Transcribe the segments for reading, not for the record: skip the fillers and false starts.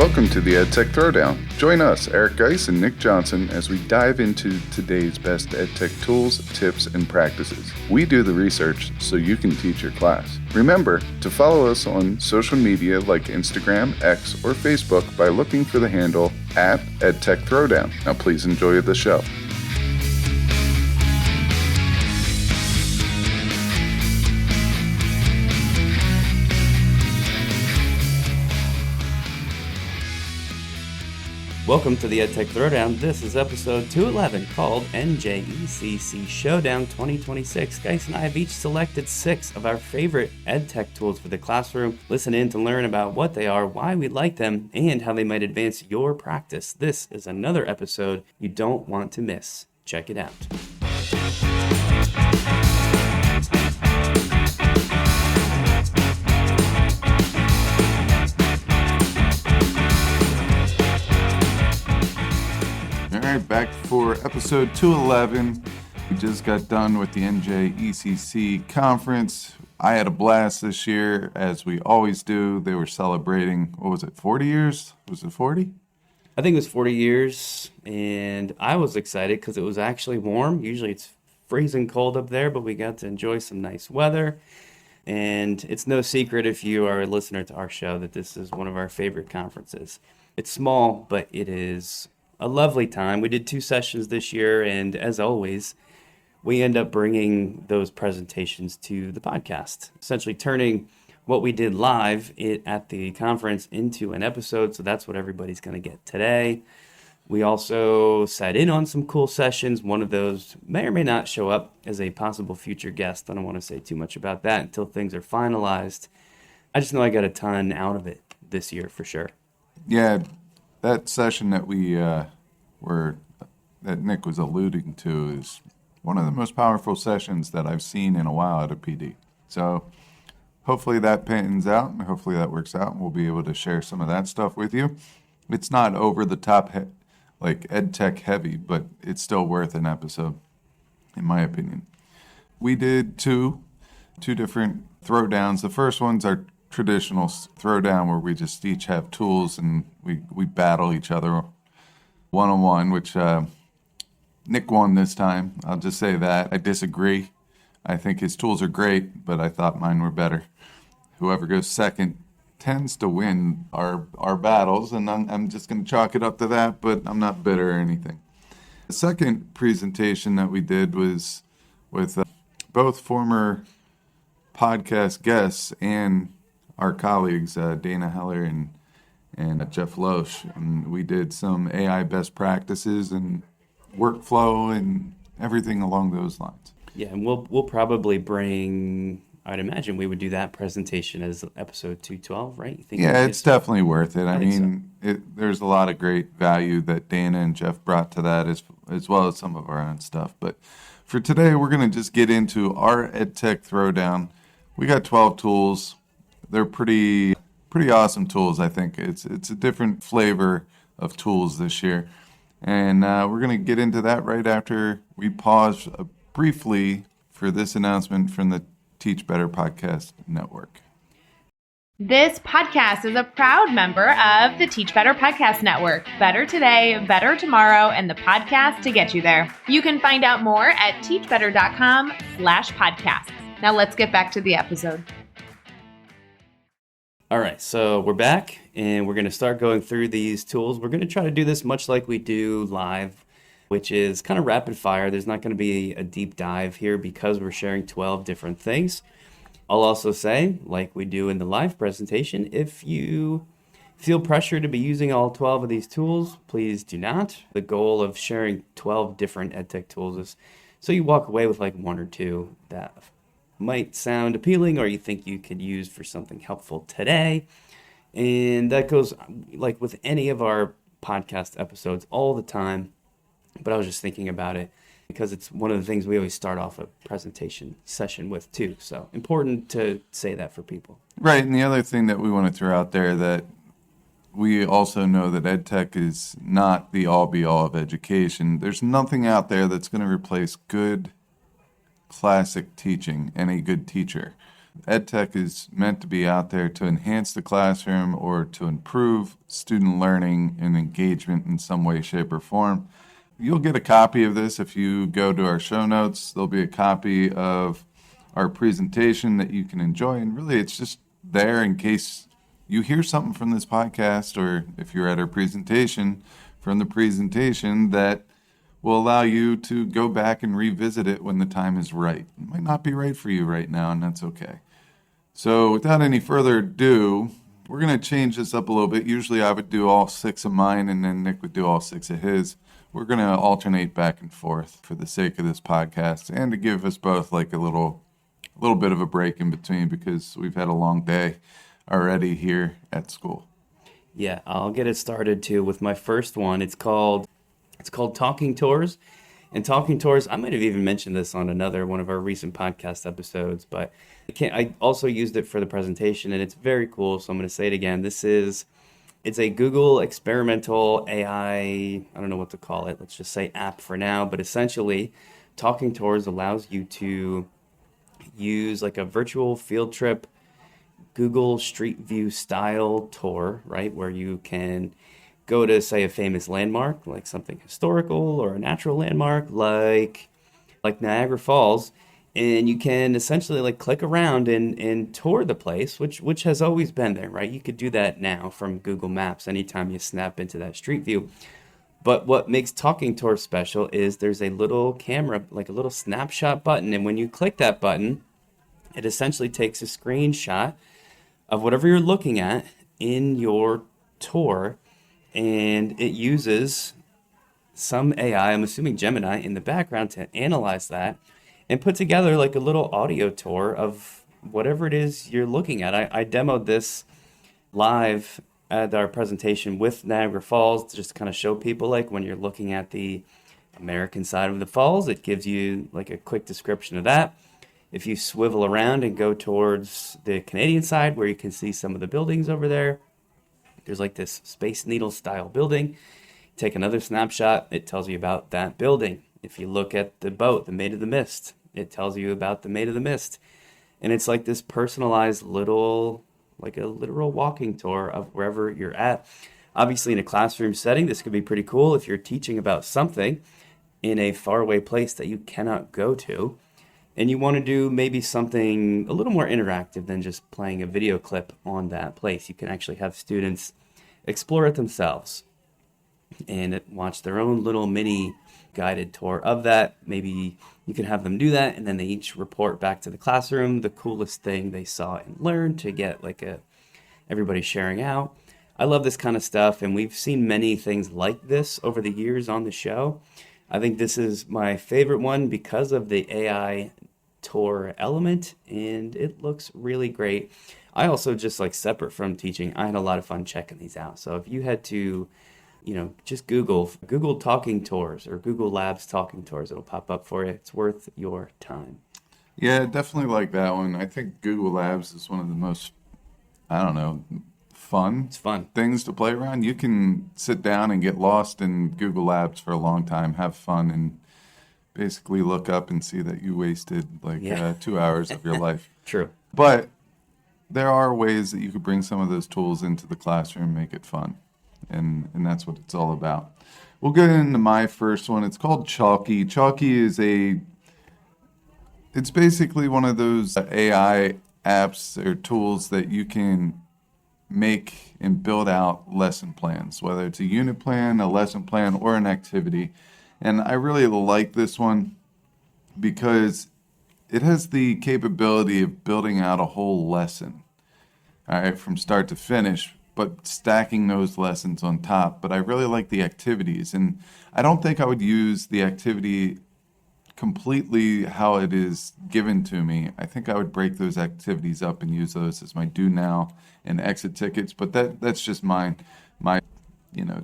Welcome to the EdTech Throwdown. Join us, Eric Guise and Nick Johnson, as we dive into today's best EdTech tools, tips, and practices. We do the research so you can teach your class. Remember to follow us on social media like Instagram, X, or Facebook by looking for the handle @EdTech Throwdown. Now please enjoy the show. Welcome to the EdTech Throwdown. This is episode 211 called NJECC Showdown 2026. Guise and I have each selected 6 of our favorite EdTech tools for the classroom. Listen in to learn about what they are, why we like them, and how they might advance your practice. This is another episode you don't want to miss. Check it out. Back for episode 211. We just got done with the NJECC conference. I had a blast this year, as we always do. They were celebrating, 40 years? Was it 40? I think it was 40 years, and I was excited because it was actually warm. Usually it's freezing cold up there, but we got to enjoy some nice weather. And it's no secret if you are a listener to our show that this is one of our favorite conferences. It's small, but it is a lovely time. We did 2 sessions this year, and as always, we end up bringing those presentations to the podcast, essentially turning what we did live at the conference into an episode, so that's what everybody's going to get today. We also sat in on some cool sessions. One of those may or may not show up as a possible future guest. I don't want to say too much about that until things are finalized. I just know I got a ton out of it this year for sure. Yeah. That session that that Nick was alluding to is one of the most powerful sessions that I've seen in a while at a PD. So hopefully that pans out and hopefully that works out, and we'll be able to share some of that stuff with you. It's not over the top like EdTech heavy, but it's still worth an episode, in my opinion. We did two different throwdowns. The first one's our traditional throwdown where we just each have tools and we battle each other one-on-one, which Nick won this time. I'll just say that. I disagree. I think his tools are great, but I thought mine were better. Whoever goes second tends to win our battles, and I'm just going to chalk it up to that, but I'm not bitter or anything. The second presentation that we did was with both former podcast guests and our colleagues, Dana Heller and Jeff Loesch, and we did some AI best practices and workflow and everything along those lines. Yeah, and we'll probably bring, I'd imagine we would do that presentation as episode 212, right? You think it's definitely worth it. I mean, there's a lot of great value that Dana and Jeff brought to that as well as some of our own stuff. But for today, we're going to just get into our EdTech Throwdown. We got 12 tools. They're pretty awesome tools, I think. It's a different flavor of tools this year. And we're going to get into that right after we pause briefly for this announcement from the Teach Better Podcast Network. This podcast is a proud member of the Teach Better Podcast Network. Better today, better tomorrow, and the podcast to get you there. You can find out more at teachbetter.com/podcasts. Now let's get back to the episode. All right, so we're back, and we're going to start going through these tools. We're going to try to do this much like we do live, which is kind of rapid fire. There's not going to be a deep dive here because we're sharing 12 different things. I'll also say, like we do in the live presentation, if you feel pressure to be using all 12 of these tools, please do not. The goal of sharing 12 different EdTech tools is so you walk away with like 1 or 2 that might sound appealing or you think you could use for something helpful today. And that goes like with any of our podcast episodes all the time. But I was just thinking about it because it's one of the things we always start off a presentation session with too. So important to say that for people. Right. And the other thing that we want to throw out there that we also know that EdTech is not the all-be-all of education. There's nothing out there that's going to replace good classic teaching and a good teacher. EdTech is meant to be out there to enhance the classroom or to improve student learning and engagement in some way, shape, or form. You'll get a copy of this if you go to our show notes. There'll be a copy of our presentation that you can enjoy. And really, it's just there in case you hear something from this podcast, or if you're at our presentation, from the presentation that will allow you to go back and revisit it when the time is right. It might not be right for you right now, and that's okay. So without any further ado, we're going to change this up a little bit. Usually I would do all 6 of mine, and then Nick would do all 6 of his. We're going to alternate back and forth for the sake of this podcast and to give us both like a little bit of a break in between, because we've had a long day already here at school. Yeah, I'll get it started too with my first one. It's called Talking Tours. And Talking Tours, I might have even mentioned this on another one of our recent podcast episodes, but I also used it for the presentation, and it's very cool, so I'm going to say it again. It's a Google experimental AI, I don't know what to call it, let's just say app for now, but essentially Talking Tours allows you to use like a virtual field trip, Google Street View style tour, right, where you can go to, say, a famous landmark, like something historical or a natural landmark, like Niagara Falls, and you can essentially like click around and tour the place, which has always been there, right? You could do that now from Google Maps anytime you snap into that Street View. But what makes Talking Tour special is there's a little camera, like a little snapshot button, and when you click that button, it essentially takes a screenshot of whatever you're looking at in your tour, and it uses some AI, I'm assuming Gemini, in the background to analyze that and put together like a little audio tour of whatever it is you're looking at. I demoed this live at our presentation with Niagara Falls to just kind of show people, like, when you're looking at the American side of the falls, it gives you like a quick description of that. If you swivel around and go towards the Canadian side, where you can see some of the buildings over there, there's like this Space Needle style building. Take another snapshot, it tells you about that building. If you look at the boat, the Maid of the Mist, it tells you about the Maid of the Mist. And it's like this personalized little, like a literal walking tour of wherever you're at. Obviously in a classroom setting, this could be pretty cool if you're teaching about something in a faraway place that you cannot go to, and you want to do maybe something a little more interactive than just playing a video clip on that place. You can actually have students explore it themselves and watch their own little mini guided tour of that. Maybe you can have them do that, and then they each report back to the classroom the coolest thing they saw and learned, to get like everybody sharing out. I love this kind of stuff, and we've seen many things like this over the years on the show. I think this is my favorite one because of the AI tour element, and it looks really great. I also, just like separate from teaching, I had a lot of fun checking these out. So if you had to, just Google Talking Tours or Google Labs Talking Tours, it'll pop up for you. It's worth your time. Yeah, definitely like that one. I think Google Labs is one of the most, It's fun. things to play around. You can sit down and get lost in Google Labs for a long time, have fun, and basically look up and see that you wasted 2 hours of your life. True. But there are ways that you could bring some of those tools into the classroom, make it fun. And that's what it's all about. We'll get into my first one. It's called Chalky. Chalky is it's basically one of those AI apps or tools that you can make and build out lesson plans, whether it's a unit plan, a lesson plan, or an activity. And I really like this one because it has the capability of building out a whole lesson, all right, from start to finish, but stacking those lessons on top. But I really like the activities, and I don't think I would use the activity completely how it is given to me. I think I would break those activities up and use those as my do now and exit tickets, but that's just my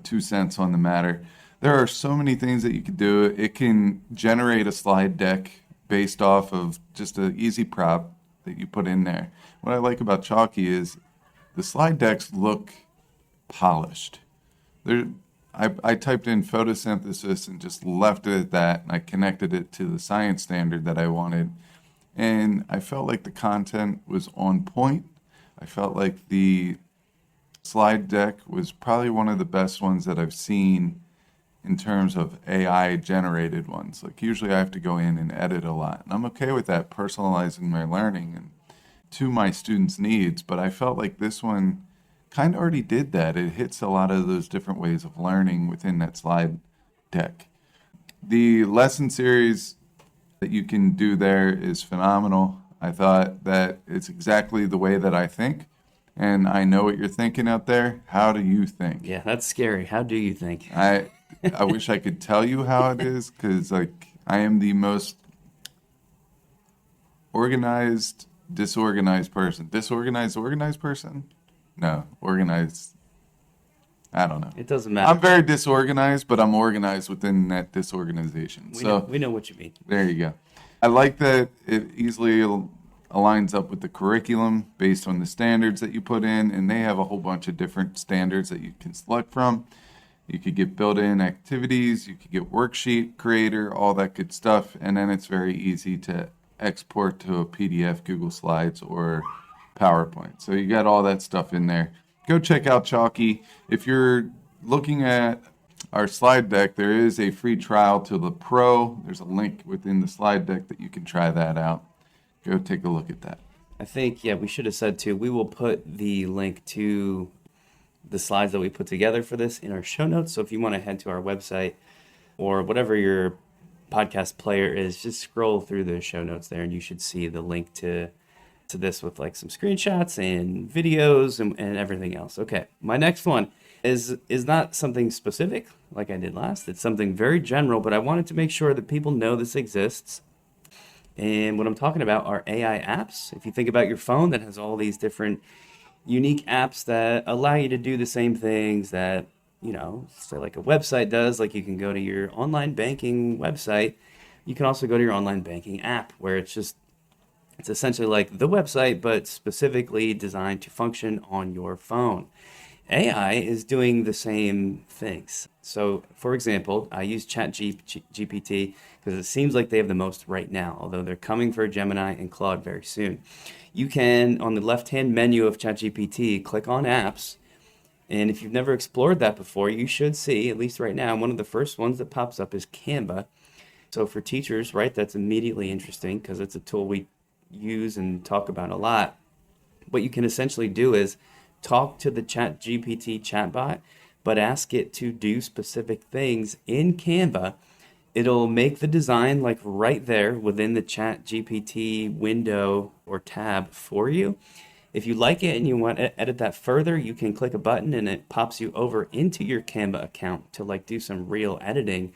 2 cents on the matter. There are so many things that you could do. It can generate a slide deck based off of just an easy prop that you put in there. What I like about Chalky is the slide decks look polished. I typed in photosynthesis and just left it at that, and I connected it to the science standard that I wanted, and I felt like the content was on point. I felt like the slide deck was probably one of the best ones that I've seen in terms of AI generated ones. Like usually I have to go in and edit a lot, and I'm okay with that, personalizing my learning and to my students' needs, but I felt like this one kind of already did that. It hits a lot of those different ways of learning within that slide deck. The lesson series that you can do there is phenomenal. I thought that it's exactly the way that I think, and I know what you're thinking out there. How do you think? Yeah, that's scary. How do you think? I wish I could tell you how it is, because like I am the most organized, disorganized person. Organized person? No, organized. I don't know. It doesn't matter. I'm very disorganized, but I'm organized within that disorganization. We know what you mean. There you go. I like that it easily aligns up with the curriculum based on the standards that you put in, and they have a whole bunch of different standards that you can select from. You could get built-in activities, you could get worksheet creator, all that good stuff, and then it's very easy to export to a PDF, Google Slides, or PowerPoint. So you got all that stuff in there. Go check out Chalky. If you're looking at our slide deck, there is a free trial to the Pro. There's a link within the slide deck that you can try that out. Go take a look at that. I think, yeah, we should have said too, we will put the link to the slides that we put together for this in our show notes. So if you want to head to our website or whatever your podcast player is, just scroll through the show notes there and you should see the link to this with like some screenshots and videos and everything else. Okay, my next one is not something specific like I did last. It's something very general, but I wanted to make sure that people know this exists. And what I'm talking about are AI apps. If you think about your phone that has all these different unique apps that allow you to do the same things that, you know, say like a website does, like you can go to your online banking website. You can also go to your online banking app where it's essentially like the website, but specifically designed to function on your phone. AI is doing the same things. So, for example, I use ChatGPT because it seems like they have the most right now, although they're coming for Gemini and Claude very soon. You can, on the left-hand menu of ChatGPT, click on apps, and if you've never explored that before, you should see, at least right now, one of the first ones that pops up is Canva. So for teachers, right, that's immediately interesting because it's a tool we use and talk about a lot. What you can essentially do is talk to the ChatGPT chatbot, but ask it to do specific things in Canva. It'll make the design like right there within the ChatGPT window or tab for you. If you like it and you want to edit that further, you can click a button and it pops you over into your Canva account to like do some real editing.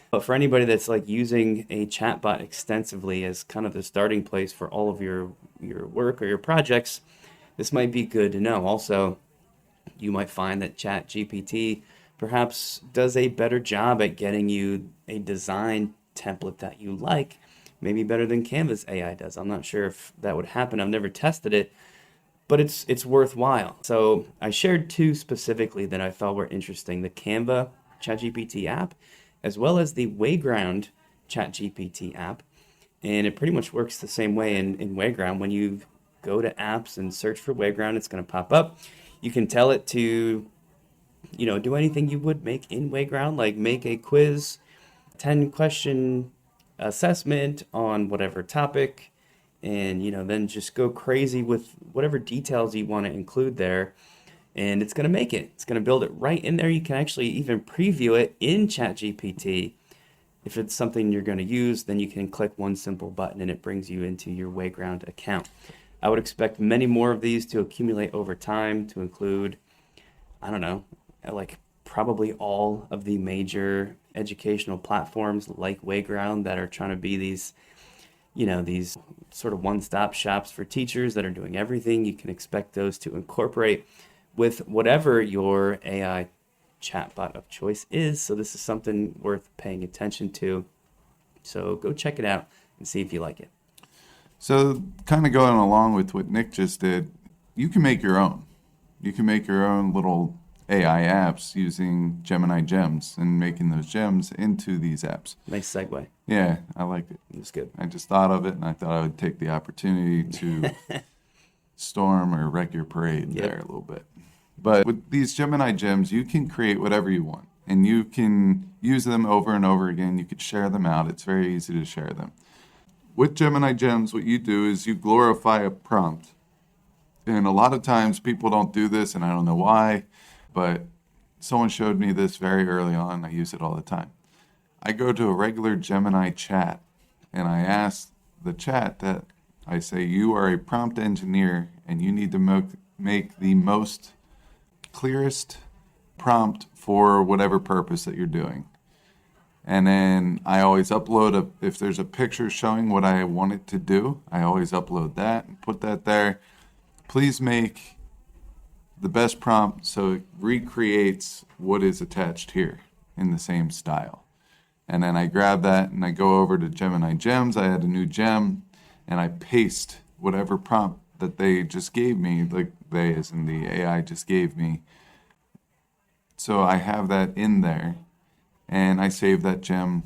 But for anybody that's like using a chatbot extensively as kind of the starting place for all of your work or your projects, this might be good to know. Also, you might find that ChatGPT perhaps does a better job at getting you a design template that you like, maybe better than Canva's AI does. I'm not sure if that would happen. I've never tested it, but it's worthwhile. So I shared two specifically that I thought were interesting: the Canva ChatGPT app, as well as the Wayground ChatGPT app. And it pretty much works the same way in Wayground. When you go to apps and search for Wayground, it's going to pop up. You can tell it to, do anything you would make in Wayground, like make a quiz, 10-question assessment on whatever topic, and, then just go crazy with whatever details you want to include there. And it's going to make it. It's going to build it right in there. You can actually even preview it in ChatGPT. If it's something you're going to use, then you can click one simple button and it brings you into your Wayground account. I would expect many more of these to accumulate over time to include, like probably all of the major educational platforms like Wayground that are trying to be these sort of one-stop shops for teachers that are doing everything. You can expect those to incorporate with whatever your AI chatbot of choice is. So this is something worth paying attention to. So go check it out and see if you like it. So kind of going along with what Nick just did, you can make your own. You can make your own little AI apps using Gemini gems and making those gems into these apps. Nice segue. Yeah, I liked it. That's good. I just thought of it, and I thought I would take the opportunity to storm or wreck your parade there a little bit. But with these Gemini gems, you can create whatever you want, and you can use them over and over again. You could share them out. It's very easy to share them. With Gemini gems, what you do is you glorify a prompt. And a lot of times people don't do this, and I don't know why, but someone showed me this very early on. I use it all the time. I go to a regular Gemini chat, and I ask the chat that I say, you are a prompt engineer, and you need to make the most clearest prompt for whatever purpose that you're doing. And then I always upload if there's a picture showing what I want it to do, I always upload that and put that there. Please make the best prompt so it recreates what is attached here in the same style. And then I grab that and I go over to Gemini Gems. I add a new gem and I paste whatever prompt that they just gave me, like they as in the AI just gave me. So I have that in there and I save that gem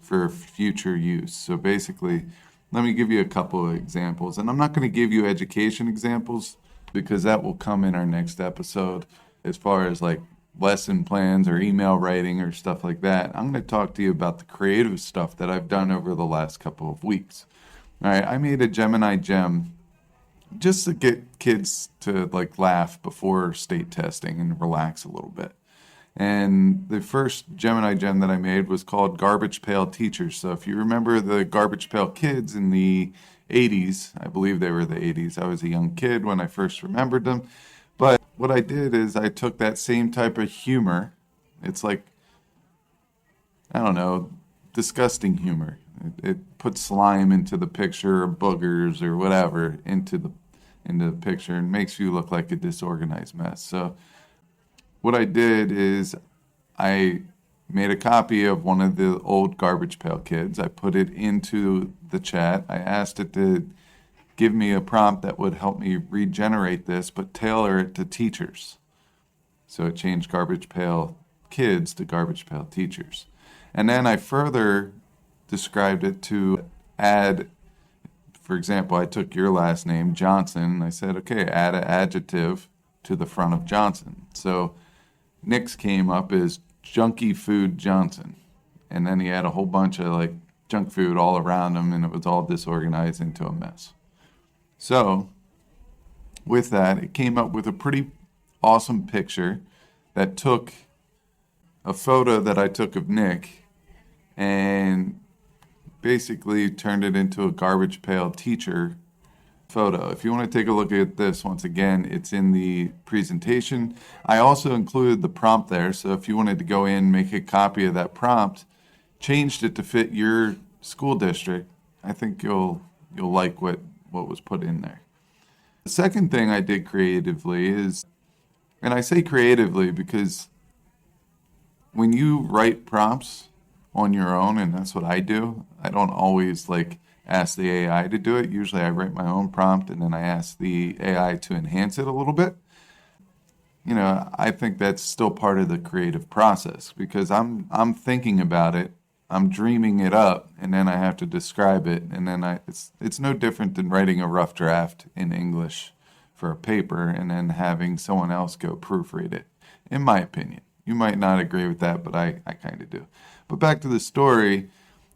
for future use. So basically, let me give you a couple of examples. And I'm not going to give you education examples because that will come in our next episode as far as like lesson plans or email writing or stuff like that. I'm going to talk to you about the creative stuff that I've done over the last couple of weeks. All right, I made a Gemini gem just to get kids to like laugh before state testing and relax a little bit. And the first Gemini gem that I made was called Garbage Pail Teachers. So if you remember the Garbage Pail Kids in the 80s, I believe they were the 80s. I was a young kid when I first remembered them. But what I did is I took that same type of humor. It's like, I don't know, disgusting humor. It puts slime into the picture or boogers or whatever into the picture and makes you look like a disorganized mess. So what I did is I made a copy of one of the old Garbage Pail Kids. I put it into the chat. I asked it to give me a prompt that would help me regenerate this, but tailor it to teachers. So it changed Garbage Pail Kids to Garbage Pail Teachers. And then I further described it to add, for example, I took your last name, Johnson, and I said, okay, add an adjective to the front of Johnson. So Nick's came up as Junky Food Johnson. And then he had a whole bunch of like junk food all around him, and it was all disorganized into a mess. So with that, it came up with a pretty awesome picture that took a photo that I took of Nick and basically turned it into a Garbage Pail Teacher photo. If you want to take a look at this, once again, it's in the presentation. I also included the prompt there, so if you wanted to go in, make a copy of that prompt, changed it to fit your school district, I think you'll like what was put in there. The second thing I did creatively is, and I say creatively because when you write prompts on your own, and that's what I do, I don't always like ask the AI to do it. Usually I write my own prompt and then I ask the AI to enhance it a little bit. You know, I think that's still part of the creative process because I'm thinking about it, I'm dreaming it up, and then I have to describe it, and then it's no different than writing a rough draft in English for a paper and then having someone else go proofread it, in my opinion. You might not agree with that, but I kind of do. But back to the story,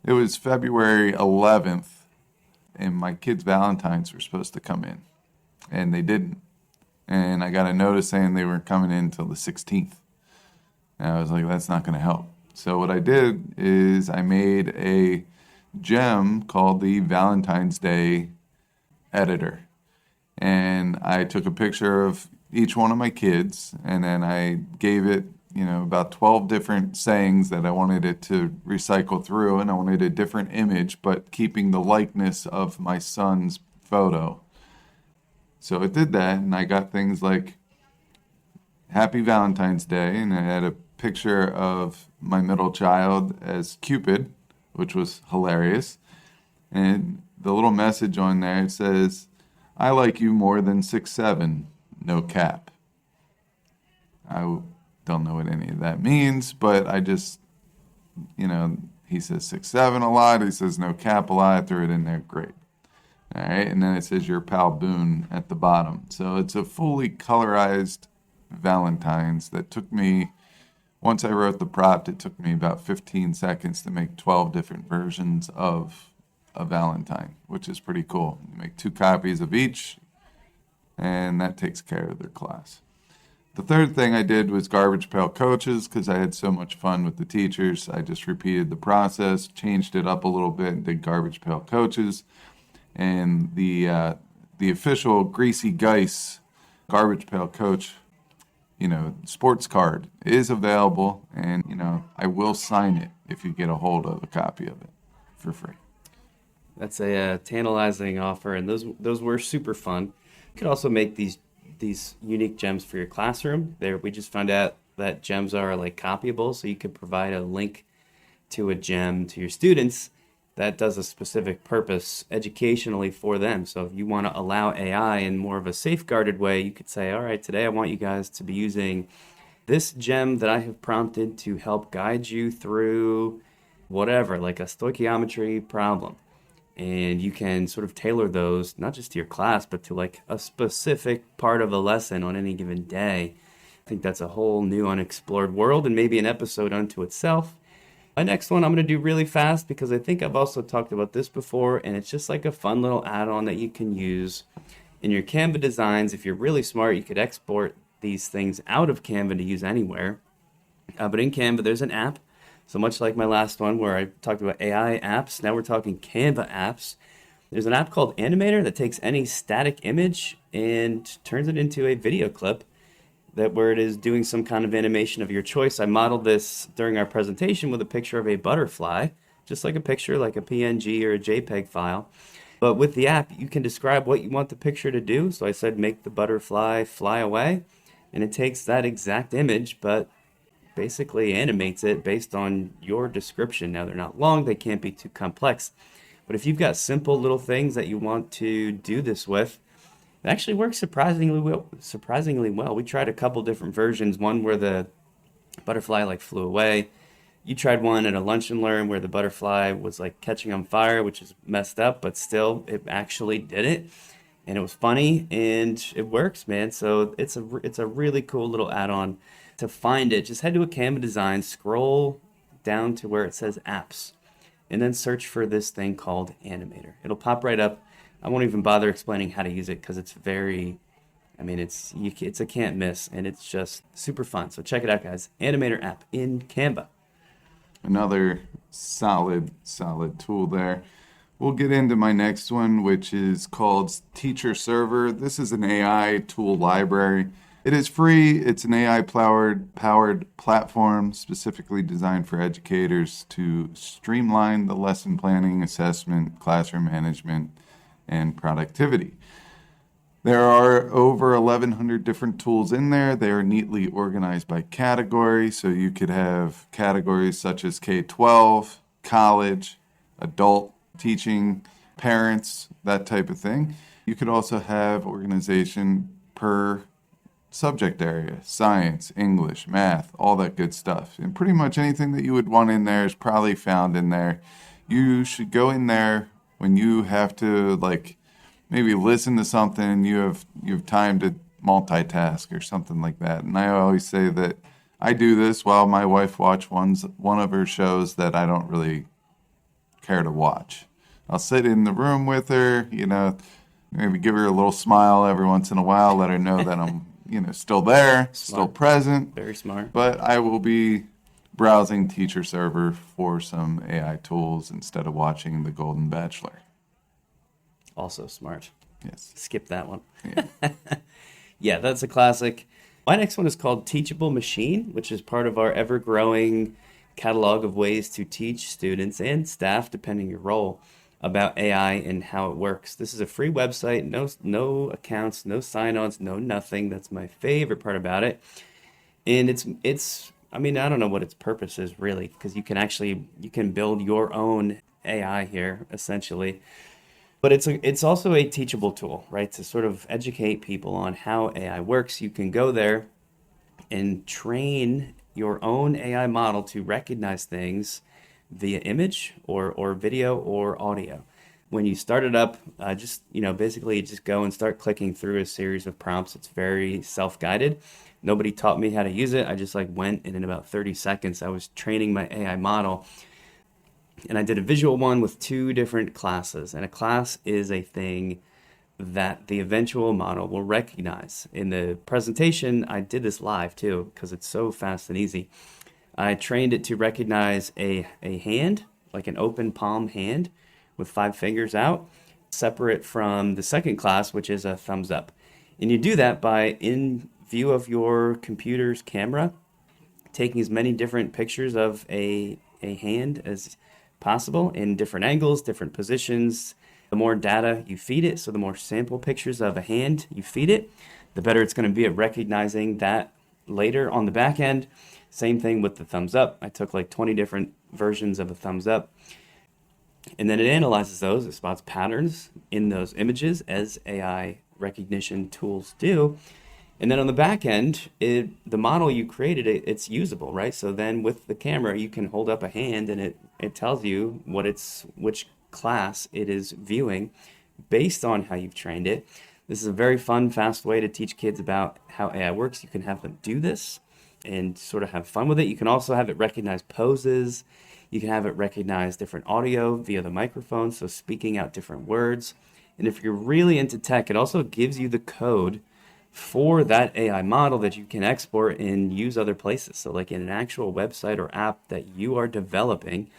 it was February 11th, and my kids' Valentines were supposed to come in, and they didn't. And I got a notice saying they weren't coming in until the 16th. And I was like, that's not going to help. So what I did is I made a gem called the Valentine's Day Editor. And I took a picture of each one of my kids, and then I gave it, about 12 different sayings that I wanted it to recycle through, and I wanted a different image, but keeping the likeness of my son's photo. So it did that, and I got things like Happy Valentine's Day, and I had a picture of my middle child as Cupid, which was hilarious. And the little message on there, it says, I like you more than 6'7", no cap. I don't know what any of that means, but I just, he says 6'7" a lot. He says no cap a lot. I threw it in there. Great. All right. And then it says your pal Boone at the bottom. So it's a fully colorized Valentine's that took me, once I wrote the prompt, it took me about 15 seconds to make 12 different versions of a Valentine, which is pretty cool. You make 2 copies of each, and that takes care of their class. The third thing I did was garbage pail coaches, because I had so much fun with the teachers. I just repeated the process, changed it up a little bit, and did garbage pail coaches. And the official Greasy Guise garbage pail coach, sports card is available, and I will sign it if you get a hold of a copy of it for free. That's a tantalizing offer, and those were super fun. You could also make these unique gems for your classroom. We just found out that gems are like copyable, so you could provide a link to a gem to your students that does a specific purpose educationally for them. So if you want to allow AI in more of a safeguarded way, you could say, all right, today I want you guys to be using this gem that I have prompted to help guide you through whatever, like a stoichiometry problem. And you can sort of tailor those, not just to your class, but to like a specific part of a lesson on any given day. I think that's a whole new unexplored world and maybe an episode unto itself. My next one I'm going to do really fast because I think I've also talked about this before, and it's just like a fun little add-on that you can use in your Canva designs. If you're really smart, you could export these things out of Canva to use anywhere. But in Canva, there's an app. So much like my last one where I talked about AI apps, now we're talking Canva apps. There's an app called Animator that takes any static image and turns it into a video clip where it is doing some kind of animation of your choice. I modeled this during our presentation with a picture of a butterfly, just like a picture, like a PNG or a JPEG file. But with the app, you can describe what you want the picture to do. So I said, make the butterfly fly away. And it takes that exact image, but basically animates it based on your description. Now, they're not long, they can't be too complex. But if you've got simple little things that you want to do this with, it actually works surprisingly well. We tried a couple different versions, one where the butterfly flew away. You tried one at a lunch and learn where the butterfly was catching on fire, which is messed up, but still it actually did it. And it was funny and it works, man. So it's a really cool little add-on. To find it, just head to a Canva design, scroll down to where it says apps, and then search for this thing called Animator. It'll pop right up. I won't even bother explaining how to use it because it's it's a can't miss, and it's just super fun. So check it out, guys. Animator app in Canva. Another solid tool there. We'll get into my next one, which is called Teacher Server. This is an AI tool library. It is free. It's an AI-powered platform specifically designed for educators to streamline the lesson planning, assessment, classroom management, and productivity. There are over 1,100 different tools in there. They are neatly organized by category, so you could have categories such as K-12, college, adult teaching, parents, that type of thing. You could also have organization per subject area, science, English, math, all that good stuff. And pretty much anything that you would want in there is probably found in there. You should go in there when you have to maybe listen to something, you have time to multitask or something like that. And I always say that I do this while my wife watches one of her shows that I don't really care to watch. I'll sit in the room with her, maybe give her a little smile every once in a while, let her know that I'm still there, still present. Very smart. But I will be browsing Teacher Server for some AI tools instead of watching The Golden Bachelor. Also smart. Yes. Skip that one. Yeah. Yeah, that's a classic. My next one is called Teachable Machine, which is part of our ever-growing catalog of ways to teach students and staff, depending your role, about AI and how it works. This is a free website, no accounts, no sign-ons, no nothing. That's my favorite part about it. And I don't know what its purpose is really, because you can build your own AI here, essentially. But it's also a teachable tool, right? To sort of educate people on how AI works. You can go there and train your own AI model to recognize things via image or video or audio. When you start it up, basically just go and start clicking through a series of prompts. It's very self-guided. Nobody taught me how to use it. I just went, and in about 30 seconds, I was training my AI model. And I did a visual one with 2 different classes. And a class is a thing that the eventual model will recognize. In the presentation, I did this live too, because it's so fast and easy. I trained it to recognize a hand, like an open palm hand with 5 fingers out, separate from the second class, which is a thumbs up. And you do that by, in view of your computer's camera, taking as many different pictures of a hand as possible in different angles, different positions. The more data you feed it, so the more sample pictures of a hand you feed it, the better it's going to be at recognizing that later on the back end. Same thing with the thumbs up. I took 20 different versions of a thumbs up, and then it analyzes those. It spots patterns in those images, as AI recognition tools do. And then on the back end, the model you created, it's usable, right? So then with the camera, you can hold up a hand, and it tells you which class it is viewing based on how you've trained it. This is a very fun, fast way to teach kids about how AI works. You can have them do this and sort of have fun with it. You can also have it recognize poses. You can have it recognize different audio via the microphone, so speaking out different words. And if you're really into tech, it also gives you the code for that AI model that you can export and use other places. So in an actual website or app that you are developing,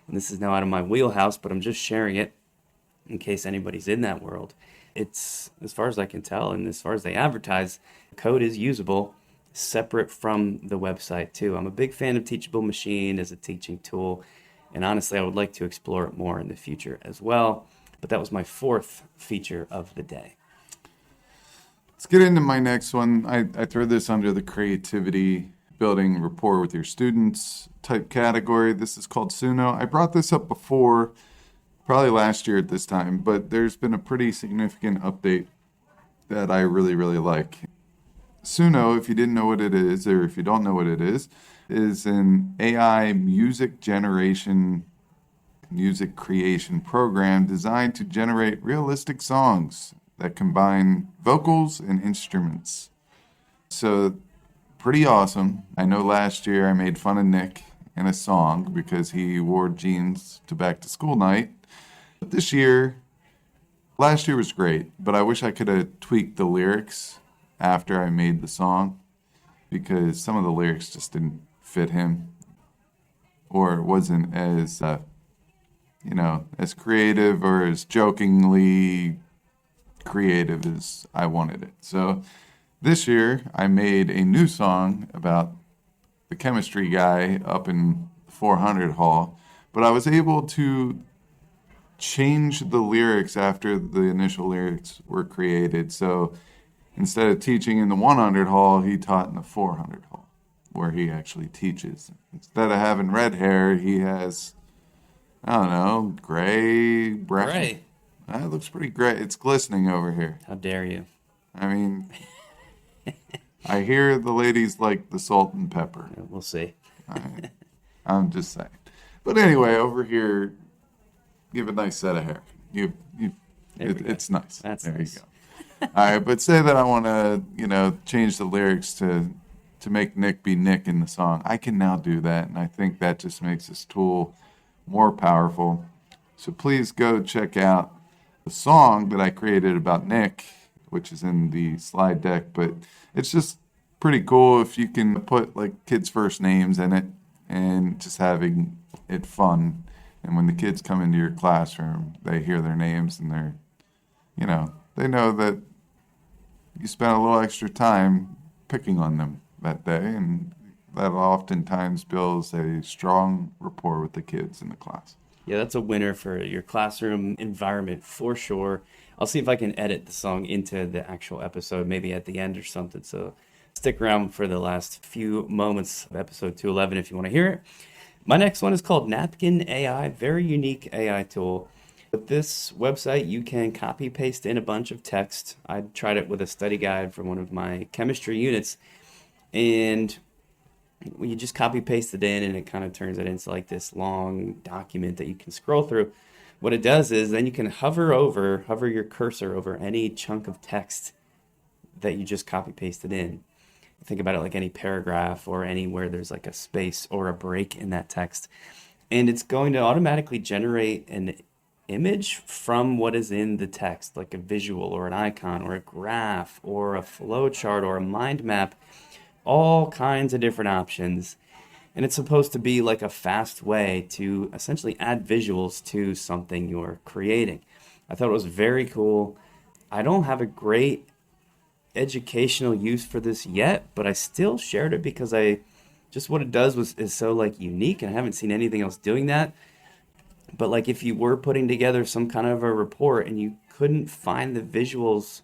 and this is now out of my wheelhouse, but I'm just sharing it in case anybody's in that world. It's, as far as I can tell, and as far as they advertise, code is usable separate from the website too. I'm a big fan of Teachable Machine as a teaching tool, and honestly, I would like to explore it more in the future as well. But that was my 4th feature of the day. Let's get into my next one. I throw this under the creativity, building rapport with your students type category. This is called Suno. I brought this up before, probably last year at this time, but there's been a pretty significant update that I really, really like. Suno, if you didn't know what it is, or if you don't know what it is an AI music creation program designed to generate realistic songs that combine vocals and instruments. So, pretty awesome. I know last year I made fun of Nick in a song because he wore jeans to back to school night. But last year was great, but I wish I could have tweaked the lyrics after I made the song, because some of the lyrics just didn't fit him, or it wasn't as as creative or as jokingly creative as I wanted it. So this year I made a new song about the chemistry guy up in 400 Hall, but I was able to change the lyrics after the initial lyrics were created. So instead of teaching in the 100 Hall, he taught in the 400 Hall, where he actually teaches. Instead of having red hair, he has, I don't know, gray, brown. Gray. That looks pretty gray. It's glistening over here. How dare you? I mean, I hear the ladies like the salt and pepper. Yeah, we'll see. I'm just saying. But anyway, over here, give a nice set of hair. It's nice. That's there nice. You go. All right, but say that I want to, change the lyrics to make Nick be Nick in the song. I can now do that, and I think that just makes this tool more powerful. So please go check out the song that I created about Nick, which is in the slide deck, but it's just pretty cool if you can put kids' first names in it and just having it fun. And when the kids come into your classroom, they hear their names and they know that you spent a little extra time picking on them that day, and that oftentimes builds a strong rapport with the kids in the class. Yeah, that's a winner for your classroom environment for sure. I'll see if I can edit the song into the actual episode, maybe at the end or something. So stick around for the last few moments of episode 211 if you want to hear it. My next one is called Napkin AI, very unique AI tool. With this website, you can copy paste in a bunch of text. I tried it with a study guide from one of my chemistry units, And you just copy paste it in and it kind of turns it into like this long document that you can scroll through. What it does is then you can hover your cursor over any chunk of text that you just copy pasted in. Think about it like any paragraph or anywhere there's like a space or a break in that text. And it's going to automatically generate an image from what is in the text, like a visual or an icon or a graph or a flow chart or a mind map, all kinds of different options. And it's supposed to be like a fast way to essentially add visuals to something you're creating. I thought it was very cool. I don't have a great educational use for this yet, but I still shared it because what it does is so like unique, and I haven't seen anything else doing that. But like if you were putting together some kind of a report and you couldn't find the visuals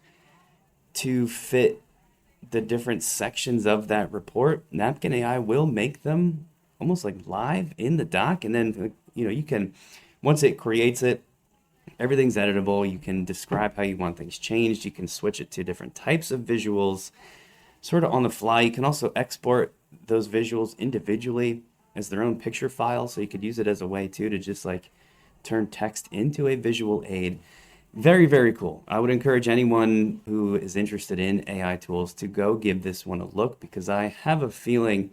to fit the different sections of that report, Napkin AI will make them almost like live in the doc. And then, you can, once it creates it, everything's editable. You can describe how you want things changed. You can switch it to different types of visuals sort of on the fly. You can also export those visuals individually as their own picture file. So you could use it as a way too to just like turn text into a visual aid. Very, very cool. I would encourage anyone who is interested in AI tools to go give this one a look, because I have a feeling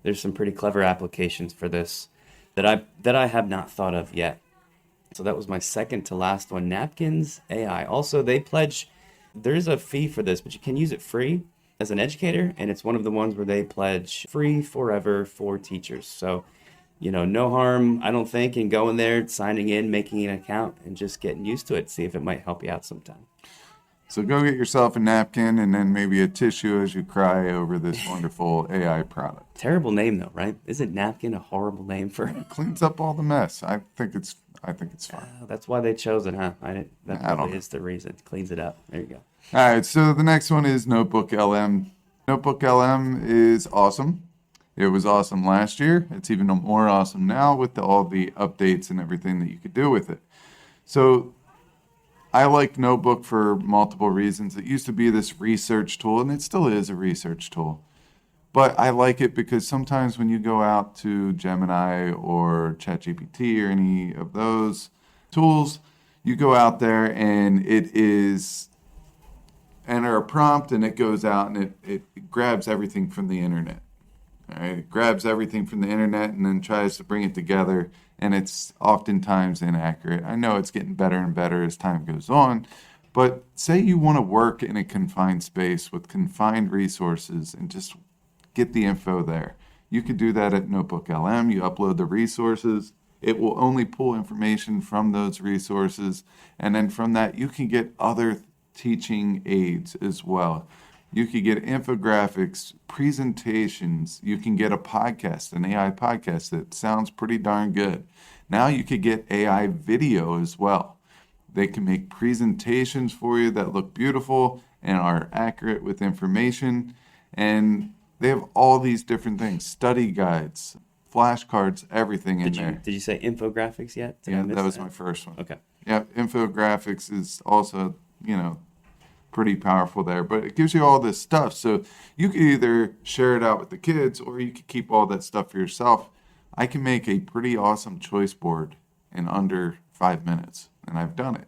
there's some pretty clever applications for this that I have not thought of yet. So that was my second to last one, Napkins AI. Also, there's a fee for this, but you can use it free as an educator, and it's one of the ones where they pledge free forever for teachers. So no harm, I don't think, in going there, signing in, making an account, and just getting used to it. See if it might help you out sometime. So go get yourself a napkin and then maybe a tissue as you cry over this wonderful AI product. Terrible name though, right? Isn't napkin a horrible name for? It cleans up all the mess. I think it's fine. That's why they chose it, huh? That probably know. is the reason. It cleans it up. There you go. All right, so the next one is Notebook LM. Notebook LM is awesome. It was awesome last year. It's even more awesome now with all the updates and everything that you could do with it. So I like Notebook for multiple reasons. It used to be this research tool, and it still is a research tool. But I like it because sometimes when you go out to Gemini or ChatGPT or any of those tools, you go out there and it is enter a prompt and it goes out and it grabs everything from the internet. All right, it grabs everything from the internet and then tries to bring it together, and it's oftentimes inaccurate. I know it's getting better and better as time goes on, but say you want to work in a confined space with confined resources and just get the info there. You could do that at Notebook LM. You upload the resources. It will only pull information from those resources, and then from that you can get other teaching aids as well. You could get infographics, presentations. You can get a podcast, an AI podcast that sounds pretty darn good. Now you could get AI video as well. They can make presentations for you that look beautiful and are accurate with information. And they have all these different things, study guides, flashcards, everything in there. Did you say infographics yet? Yeah, that was my first one. Okay. Yeah, infographics is also, pretty powerful there, but it gives you all this stuff. So you could either share it out with the kids or you could keep all that stuff for yourself. I can make a pretty awesome choice board in under 5 minutes, and I've done it.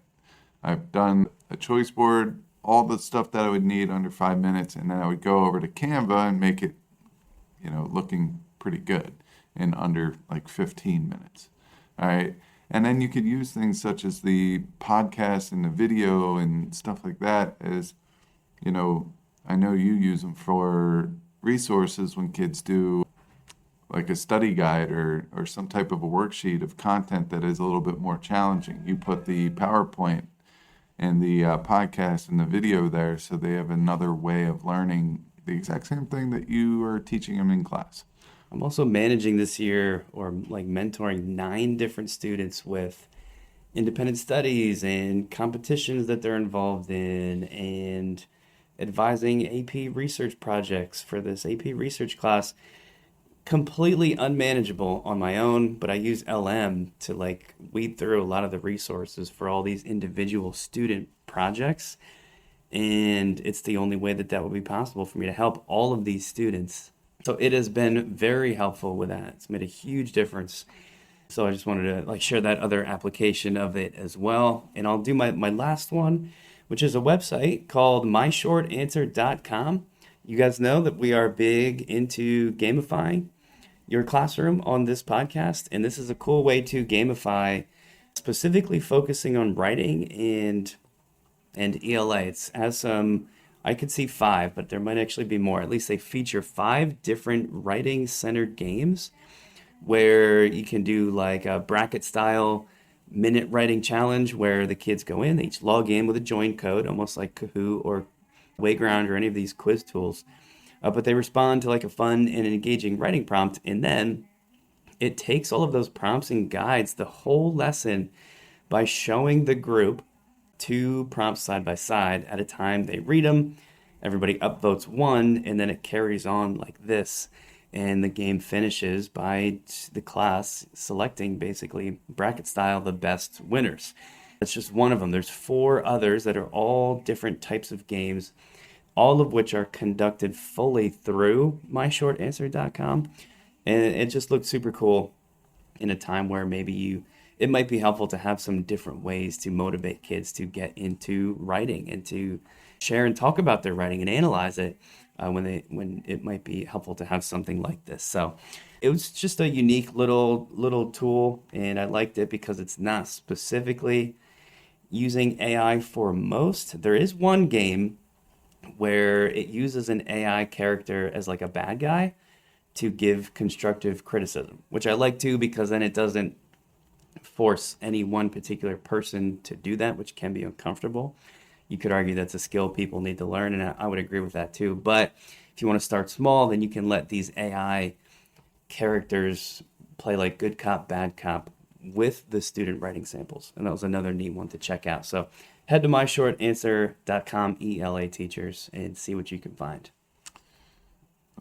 I've done a choice board, all the stuff that I would need under 5 minutes, and then I would go over to Canva and make it, looking pretty good in under like 15 minutes. All right. And then you could use things such as the podcast and the video and stuff like that as, I know you use them for resources when kids do like a study guide or some type of a worksheet of content that is a little bit more challenging. You put the PowerPoint and the podcast and the video there so they have another way of learning the exact same thing that you are teaching them in class. I'm also managing this year, or like mentoring 9 different students with independent studies and competitions that they're involved in, and advising AP research projects for this AP research class. Completely unmanageable on my own, but I use LM to weed through a lot of the resources for all these individual student projects. And it's the only way that would be possible for me to help all of these students. So it has been very helpful with that. It's made a huge difference. So I just wanted to share that other application of it as well. And I'll do my last one, which is a website called myshortanswer.com. You guys know that we are big into gamifying your classroom on this podcast. And this is a cool way to gamify, specifically focusing on writing and ELA. It has some, I could see 5, but there might actually be more. At least they feature 5 different writing-centered games where you can do like a bracket-style minute writing challenge where the kids go in, they each log in with a join code, almost like Kahoot or Wayground or any of these quiz tools. But they respond to like a fun and engaging writing prompt, and then it takes all of those prompts and guides the whole lesson by showing the group 2 prompts side by side at a time. They read them, everybody upvotes one, and then it carries on like this. And the game finishes by the class selecting, basically bracket style, the best winners. That's just one of them. There's 4 others that are all different types of games, all of which are conducted fully through myshortanswer.com. And it just looks super cool in a time where maybe it might be helpful to have some different ways to motivate kids to get into writing and to share and talk about their writing and analyze it when it might be helpful to have something like this. So it was just a unique little tool, and I liked it because it's not specifically using AI for most. There is one game where it uses an AI character as like a bad guy to give constructive criticism, which I like too, because then it doesn't force any one particular person to do that, which can be uncomfortable. You could argue that's a skill people need to learn, and I would agree with that too. But if you want to start small, then you can let these AI characters play like good cop, bad cop with the student writing samples. And that was another neat one to check out. So head to myshortanswer.com, ELA teachers, and see what you can find.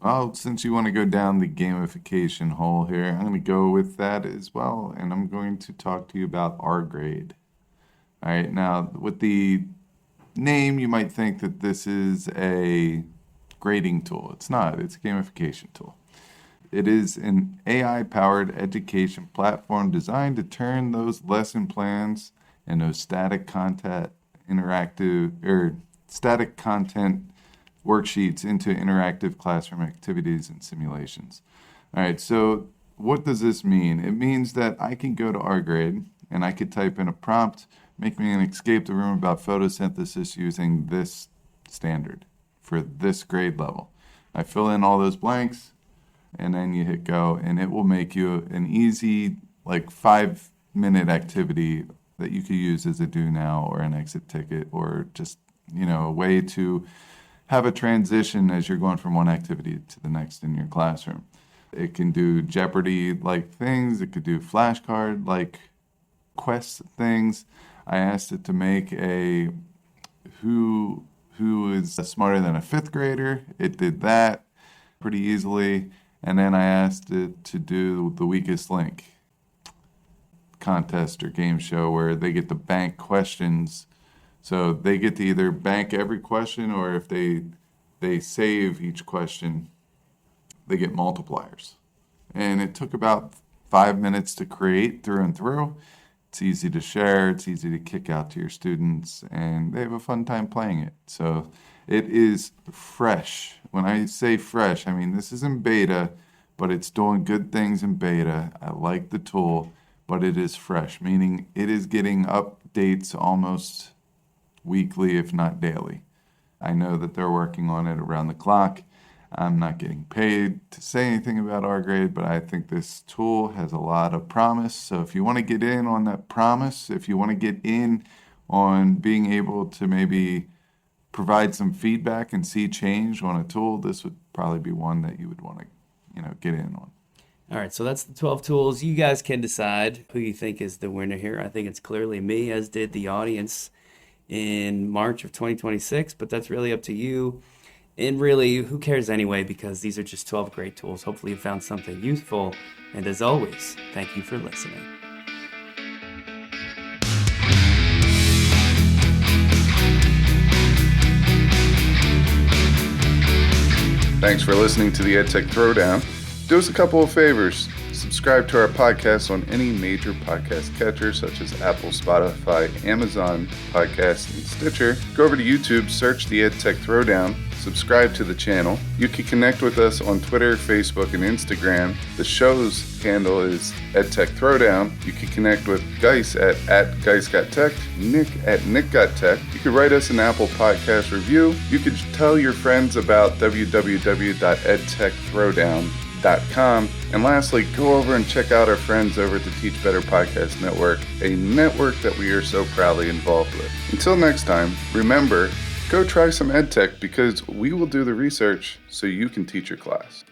Well, since you want to go down the gamification hole here, I'm going to go with that as well. And I'm going to talk to you about R-Grade. All right, now with the name, you might think that this is a grading tool. It's not. It's a gamification tool. It is an AI-powered education platform designed to turn those lesson plans and those static content worksheets into interactive classroom activities and simulations. All right, so what does this mean? It means that I can go to R-Grade and I could type in a prompt, make me an escape the room about photosynthesis using this standard for this grade level. I fill in all those blanks, and then you hit go, and it will make you an easy, like 5-minute activity that you could use as a do now or an exit ticket, or just, a way to have a transition as you're going from one activity to the next in your classroom. It can do Jeopardy-like things. It could do flashcard-like quest things. I asked it to make a who is smarter than a 5th grader. It did that pretty easily. And then I asked it to do the weakest link contest or game show where they get to bank questions. So they get to either bank every question, or if they save each question, they get multipliers. And it took about 5 minutes to create through and through. It's easy to share, it's easy to kick out to your students, and they have a fun time playing it. So it is fresh. When I say fresh, I mean this is in beta, but it's doing good things in beta. I like the tool, but it is fresh, meaning it is getting updates almost weekly, if not daily. I know that they're working on it around the clock. I'm not getting paid to say anything about R-Grade, but I think this tool has a lot of promise. So if you want to get in on that promise, if you want to get in on being able to maybe provide some feedback and see change on a tool, this would probably be one that you would want to, get in on. All right, so that's the 12 tools. You guys can decide who you think is the winner here. I think it's clearly me, as did the audience in March of 2026, but that's really up to you. And really, who cares anyway, because these are just 12 great tools. Hopefully you found something useful. And as always, thank you for listening. Thanks for listening to the EdTech Throwdown. Do us a couple of favors. Subscribe to our podcast on any major podcast catcher such as Apple, Spotify, Amazon Podcasts, and Stitcher. Go over to YouTube, search the EdTech Throwdown, subscribe to the channel. You can connect with us on Twitter, Facebook, and Instagram. The show's handle is EdTech Throwdown. You can connect with Guise at Guise Got Tech, Nick at Nick Got Tech. You can write us an Apple Podcast review. You can tell your friends about www.edtechthrowdown.com. And lastly, go over and check out our friends over at the Teach Better Podcast Network, a network that we are so proudly involved with. Until next time, remember, go try some EdTech because we will do the research so you can teach your class.